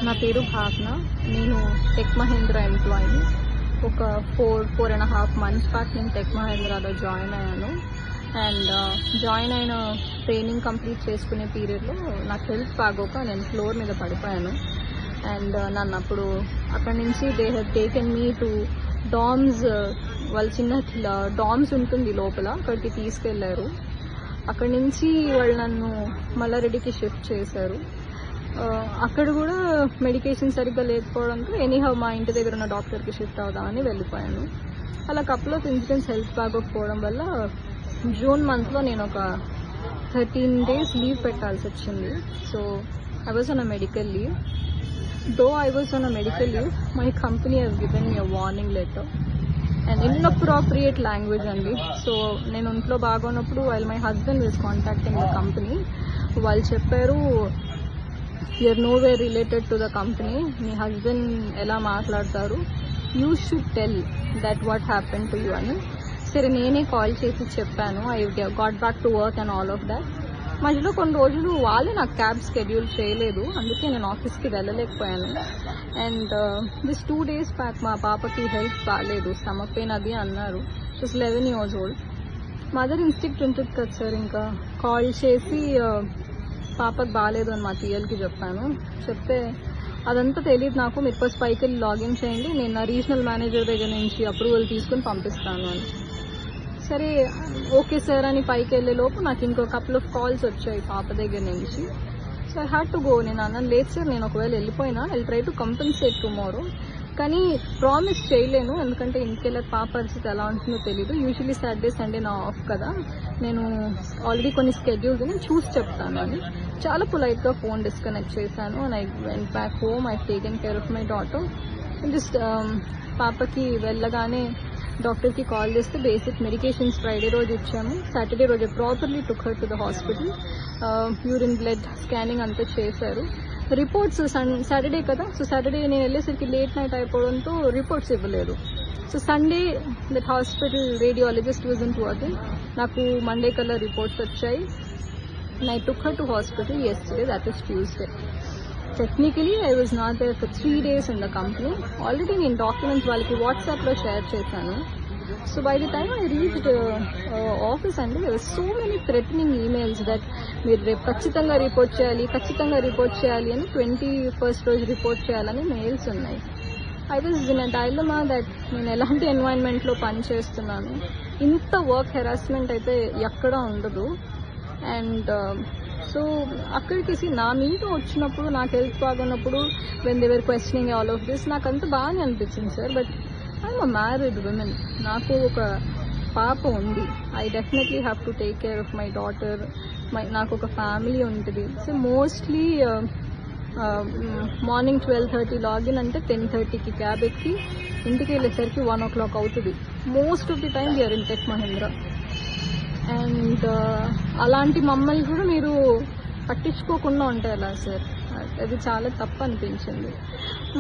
నా పేరు భావన. నేను టెక్ మహేంద్ర ఎంప్లాయీని. ఒక 4.5 months బ్యాక్ నేను టెక్ మహేంద్రాలో జాయిన్ అయ్యాను. అండ్ జాయిన్ అయిన ట్రైనింగ్ కంప్లీట్ చేసుకునే పీరియడ్లో నాకు హెల్త్ బాగోక నేను ఫ్లోర్ మీద పడిపోయాను. అండ్ నన్ను అప్పుడు అక్కడి నుంచి they have taken me to DOMS. వాళ్ళ చిన్న డామ్స్ ఉంటుంది లోపల, అక్కడికి తీసుకెళ్లారు. అక్కడి నుంచి వాళ్ళు నన్ను మల్లారెడ్డికి షిఫ్ట్ చేశారు. అక్కడ కూడా మెడికేషన్ సరిగ్గా లేకపోవడంతో ఎనీహౌ మా ఇంటి దగ్గర ఉన్న డాక్టర్కి షిఫ్ట్ అవుదామని వెళ్ళిపోయాను. అలా కపుల్ ఆఫ్ ఇన్సిడెంట్స్ హెల్త్ బాగోకపోవడం వల్ల జూన్ మంత్లో నేను ఒక 13 days లీవ్ పెట్టాల్సి వచ్చింది. So I was on a medical leave. Though I was on a medical leave, my company has given me a warning letter and inappropriate language అండి. So నేను ఇంట్లో బాగున్నప్పుడు while my husband was contacting the company, వాళ్ళు చెప్పారు you're no way related to the company, మీ husband ఎలా మాట్లాడతారు, you should tell that what happen to you అని. సరే నేనే కాల్ చేసి చెప్పాను, I got back to work and all of that. మధ్యలో కొన్ని రోజులు వాళ్ళే నాకు క్యాబ్ షెడ్యూల్ చేయలేదు, అందుకే నేను ఆఫీస్కి వెళ్ళలేకపోయాను. అండ్ దిస్ 2 days బ్యాక్ మా పాపకి హెల్త్ బాగాలేదు, స్టమక్ పెయిన్ అది అన్నారు. She's 11 years old. Mother instinct ఉంటుంది కదా సార్, ఇంకా కాల్ చేసి పాపకు బాగాలేదు అని మా టీఎల్కి చెప్పాను. చెప్తే అదంతా తెలియదు నాకు, మీరు ఫస్ట్ పైకి వెళ్ళి లాగిన్ చేయండి, నేను నా రీజనల్ మేనేజర్ దగ్గర నుంచి అప్రూవల్ తీసుకుని పంపిస్తాను అని. సరే ఓకే సార్ అని పైకి వెళ్ళే లోపు నాకు ఇంకో కపుల్ ఆఫ్ కాల్స్ వచ్చాయి పాప దగ్గర నుంచి. So I had to go. నేను అన్నాను లేదు సార్, నేను ఒకవేళ వెళ్ళిపోయినా I try to compensate tomorrow, కానీ ప్రామిస్ చేయలేను, ఎందుకంటే ఇంటికెళ్ళక పాప పరిస్థితి ఎలా ఉంటుందో తెలీదు. యూజువలీ సాటర్డే సండే నా ఆఫ్ కదా, నేను ఆల్రెడీ కొన్ని స్కెడ్యూల్స్ నేను చూసి చెప్తాను అని చాలా పొలైట్గా ఫోన్ డిస్కనెక్ట్ చేశాను. And I went back home. I taken care of my daughter. Just పాపకి వెళ్ళగానే డాక్టర్కి కాల్ చేస్తే బేసిక్ మెడికేషన్స్ ఫ్రైడే రోజు ఇచ్చాము. సాటర్డే రోజు properly took her to the hospital. Urine blood scanning అంతా చేశారు. రిపోర్ట్స్ సాటర్డే కదా, సో సాటర్డే నేను వెళ్ళేసరికి లేట్ నైట్ అయిపోవడంతో రిపోర్ట్స్ ఇవ్వలేదు. So Sunday that hospital radiologist wasn't working. నాకు మండే కల్లా రిపోర్ట్స్ వచ్చాయి. I took her to hospital yesterday, that is Tuesday. Technically, I was not there for 3 days in the company. Already నేను documents వాళ్ళకి వాట్సాప్లో share చేశాను. So by the time I reached office అండి, there were so many threatening emails that మీరు రేపు ఖచ్చితంగా report చేయాలి అని 21st రోజు రిపోర్ట్ చేయాలని మెయిల్స్ ఉన్నాయి. I was in a dilemma that నేను ఎలాంటి ఎన్వైరన్మెంట్లో పనిచేస్తున్నాను, ఇంత వర్క్ హెరాస్మెంట్ అయితే ఎక్కడా ఉండదు. అండ్ సో అక్కడికి నా మీద వచ్చినప్పుడు, నాకు హెల్త్ బాగున్నప్పుడు when they were questioning all of this, నాకు అంత బాగానే అనిపించింది sir. But I'm a married women, నాకు ఒక పాప ఉంది. I definitely have to take care of my daughter. నాకు ఒక ఫ్యామిలీ ఉంటుంది. సో మోస్ట్లీ మార్నింగ్ 12:30 లాగిన్ అంటే 10:30కి క్యాబ్ ఎక్కి ఇంటికి వెళ్ళేసరికి 1 o'clock అవుతుంది. Most of the time we're in Tech Mahindra. And అలాంటి మమ్మల్ని కూడా మీరు పట్టించుకోకుండా ఉంటే ఎలా సార్, అది చాలా తప్పు అనిపించింది.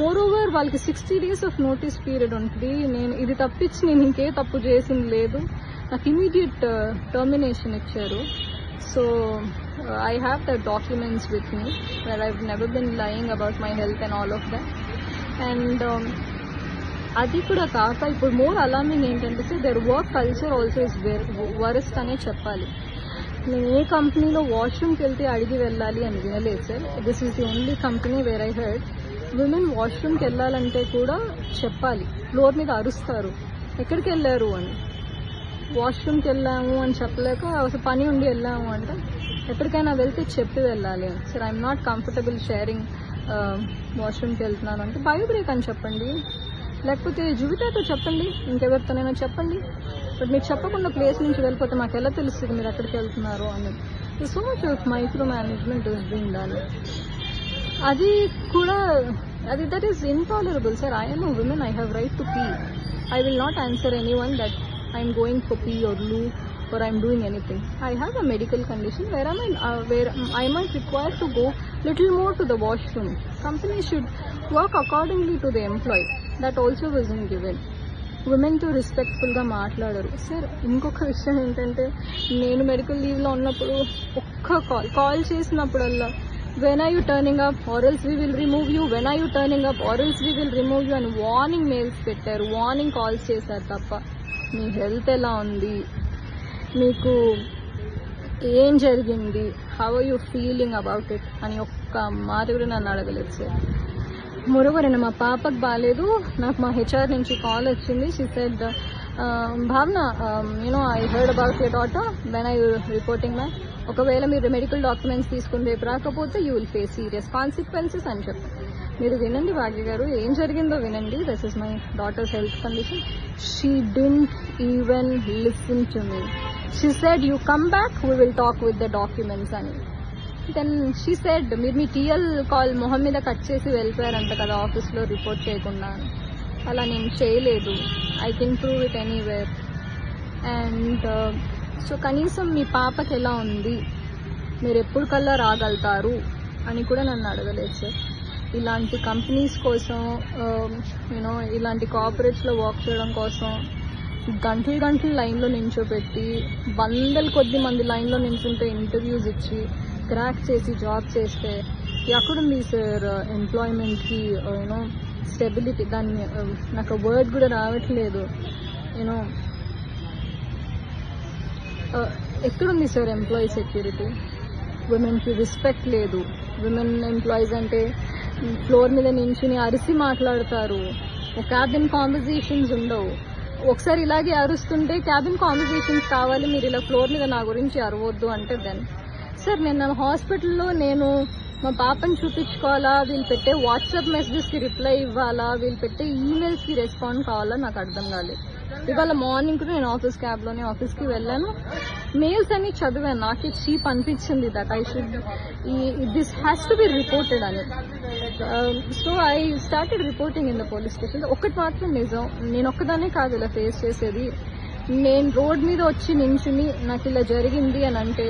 మోరోవర్ వాళ్ళకి 60 days ఆఫ్ నోటీస్ పీరియడ్ ఉంటుంది. నేను ఇది తప్పించి నేను ఇంకే తప్పు చేసింది లేదు. నాకు ఇమీడియట్ టర్మినేషన్ ఇచ్చారు. So I have the documents with me where I never been lying about my health and all of that. And అది కూడా కాక ఇప్పుడు మోర్ అలార్మింగ్ ఏంటంటే sir, their work culture also is worst అనే చెప్పాలి. నేను ఏ కంపెనీలో వాష్రూమ్కి వెళ్తే అడిగి వెళ్ళాలి అని వినలేదు sir. This is the only company where I heard women వాష్రూమ్కి వెళ్ళాలంటే కూడా చెప్పాలి. ఫ్లోర్ మీద అరుస్తారు ఎక్కడికి వెళ్ళారు అని. వాష్రూమ్కి వెళ్ళాము అని చెప్పలేక అసలు పని ఉండి వెళ్ళాము అంటే ఎక్కడికైనా వెళ్తే చెప్పి వెళ్ళాలి అని. Sir I'm not comfortable sharing వాష్రూమ్కి వెళ్తున్నాను అంటే బయో బ్రేక్ అని చెప్పండి, లేకపోతే జువితాతో చెప్పండి, ఇంకెవరితోనైనా చెప్పండి. బట్ మీరు చెప్పకుండా ప్లేస్ నుంచి వెళ్ళిపోతే మాకు ఎలా తెలుస్తుంది మీరు ఎక్కడికి వెళ్తున్నారు అని. So much of micro management is being done. అది కూడా that is intolerable sir. I am a woman, I have right to pee. I will not answer anyone that I am going for pee or loo or I am doing anything. I have a medical condition where I might require to go little more to the washroom. Company should work accordingly to the employee. That also wasn't given. ఉమెన్తో రెస్పెక్ట్ఫుల్గా మాట్లాడరు sir. ఇంకొక విషయం ఏంటంటే, నేను medical లీవ్లో ఉన్నప్పుడు ఒక్క call చేసినప్పుడల్లా when are you turning up or else we will remove you, when are you turning up or else we will remove you అని warning mails పెట్టారు, వార్నింగ్ కాల్స్ చేశారు తప్ప మీ హెల్త్ ఎలా ఉంది, మీకు ఏం జరిగింది, how are you feeling about it అని ఒక్క మాట కూడా నన్ను అడగలేదు సార్. మరోవర్ మా పాపకు బాగాలేదు, నాకు మా హెచ్ఆర్ నుంచి కాల్ వచ్చింది. షీ సెడ్ భావన I heard about your daughter, when I reporting ma'am, ఒకవేళ మీరు మెడికల్ డాక్యుమెంట్స్ తీసుకుని రేపు రాకపోతే you will face serious consequences అని చెప్పారు. మీరు వినండి భాగ్య గారు, ఏం జరిగిందో వినండి. This is my daughters health condition. She didn't even listen to me. She said you come back, we will talk with the documents అని. దెన్ షీ సెడ్ మీరు మీ టీఎల్ కాల్ మొహం మీద కట్ చేసి వెళ్ళిపోయారంట కదా ఆఫీస్లో రిపోర్ట్ చేయకుండా. అలా నేను చేయలేదు, I can prove it anywhere. And so కనీసం మీ పాపకి ఎలా ఉంది, మీరు ఎప్పుడు కల్లా రాగలుగుతారు అని కూడా నన్ను అడగలేదు సార్. ఇలాంటి కంపెనీస్ కోసం ఇలాంటి కార్పొరేట్స్లో వర్క్ చేయడం కోసం గంటలు లైన్లో నించోపెట్టి వందల కొద్ది మంది లైన్లో నించుంటే ఇంటర్వ్యూస్ ఇచ్చి క్రాక్ చేసి జాబ్ చేస్తే ఎక్కడుంది సార్ ఎంప్లాయ్మెంట్కి స్టెబిలిటీ? దాన్ని నాకు వర్డ్ కూడా రావట్లేదు. ఎక్కడుంది సార్ ఎంప్లాయీ సెక్యూరిటీ? విమెన్కి రెస్పెక్ట్ లేదు. విమెన్ ఎంప్లాయీస్ అంటే ఫ్లోర్ మీద నించుని అరిసి మాట్లాడతారు, క్యాబిన్ కాన్వర్జేషన్స్ ఉండవు. ఒకసారి ఇలాగే అరుస్తుంటే క్యాబిన్ కాన్వర్జేషన్స్ కావాలి, మీరు ఇలా ఫ్లోర్ మీద నా గురించి అరవద్దు అంటే దెన్ సార్ నేను హాస్పిటల్లో మా పాపని చూపించుకోవాలా, వీళ్ళు పెట్టే వాట్సాప్ మెసేజెస్కి రిప్లై ఇవ్వాలా, వీళ్ళు పెట్టే ఈమెయిల్స్కి రెస్పాండ్ కావాలా, నాకు అర్థం కాలేదు. ఇవాళ మార్నింగ్ కూడా నేను ఆఫీస్ క్యాబ్లోనే ఆఫీస్కి వెళ్ళాను, మెయిల్స్ అన్ని చదివాను. నాకే చీప్ అనిపించింది that I should this has to be reported అని. So I started reporting in the police station. ఒకటి మాత్రం నిజం, నేను ఒక్కదానే కాదు ఇలా ఫేస్ చేసేది. నేను రోడ్ మీద వచ్చి నించుని నాకు ఇలా జరిగింది అని అంటే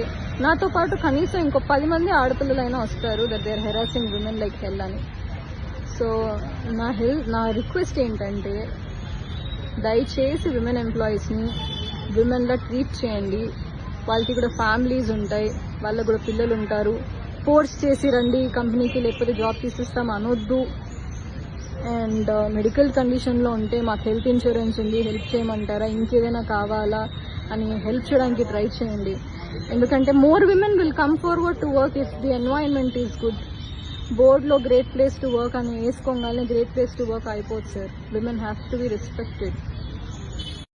నాతో పాటు కనీసం ఇంకో 10 మంది ఆడపిల్లలైనా వస్తారు that they are harassing women like hell అని. సో నా రిక్వెస్ట్ ఏంటంటే దయచేసి విమెన్ ఎంప్లాయీస్ని విమెన్లా ట్రీట్ చేయండి. వాళ్ళకి కూడా ఫ్యామిలీస్ ఉంటాయి, వాళ్ళకు కూడా పిల్లలు ఉంటారు. ఫోర్స్ చేసి రండి కంపెనీకి లేకపోతే జాబ్ తీసిస్తాం అనొద్దు. అండ్ మెడికల్ కండిషన్లో ఉంటే మాకు హెల్త్ ఇన్సూరెన్స్ ఉంది, హెల్ప్ చేయమంటారా, ఇంకేదైనా కావాలా అని హెల్ప్ చేయడానికి ట్రై చేయండి. ఎందుకంటే more women will come forward to work if the environment is good. బోర్డ్లో గ్రేట్ ప్లేస్ టు వర్క్ అని వేసుకోగానే గ్రేట్ ప్లేస్ టు వర్క్ అయిపోతుంది sir. Women have to be respected.